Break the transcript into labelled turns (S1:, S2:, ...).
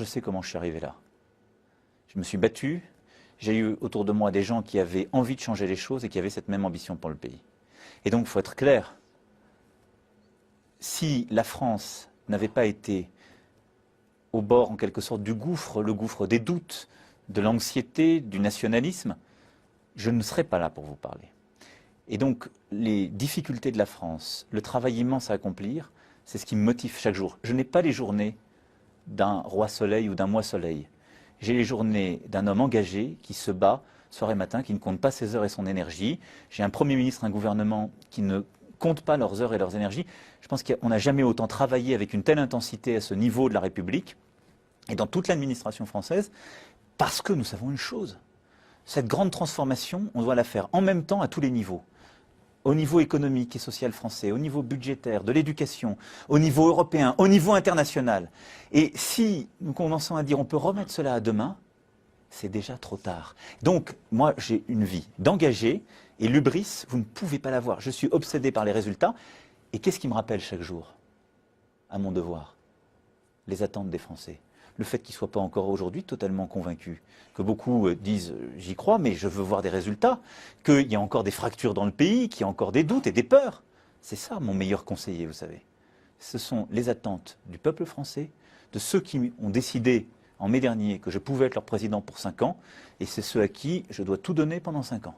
S1: je sais comment je suis arrivé là. Je me suis battu, j'ai eu autour de moi des gens qui avaient envie de changer les choses et qui avaient cette même ambition pour le pays. Et donc, il faut être clair, si la France n'avait pas été au bord, en quelque sorte, du gouffre, le gouffre des doutes, de l'anxiété, du nationalisme, je ne serais pas là pour vous parler. Et donc, les difficultés de la France, le travail immense à accomplir, c'est ce qui me motive chaque jour. Je n'ai pas les journées d'un roi soleil ou d'un moi soleil. J'ai les journées d'un homme engagé qui se bat soir et matin, qui ne compte pas ses heures et son énergie. J'ai un Premier ministre, un gouvernement qui ne compte pas leurs heures et leurs énergies. Je pense qu'on n'a jamais autant travaillé avec une telle intensité à ce niveau de la République et dans toute l'administration française, parce que nous savons une chose. Cette grande transformation, on doit la faire en même temps à tous les niveaux. Au niveau économique et social français, au niveau budgétaire, de l'éducation, au niveau européen, au niveau international. Et si nous commençons à dire on peut remettre cela à demain, c'est déjà trop tard. Donc, moi, j'ai une vie d'engagé, et l'hubris, vous ne pouvez pas l'avoir. Je suis obsédé par les résultats. Et qu'est-ce qui me rappelle chaque jour à mon devoir? Les attentes des Français. Le fait qu'ils ne soient pas encore aujourd'hui totalement convaincus, que beaucoup disent j'y crois, mais je veux voir des résultats, qu'il y a encore des fractures dans le pays, qu'il y a encore des doutes et des peurs. C'est ça mon meilleur conseiller, vous savez. Ce sont les attentes du peuple français, de ceux qui ont décidé en mai dernier que je pouvais être leur président pour 5 ans, et c'est ceux à qui je dois tout donner pendant 5 ans.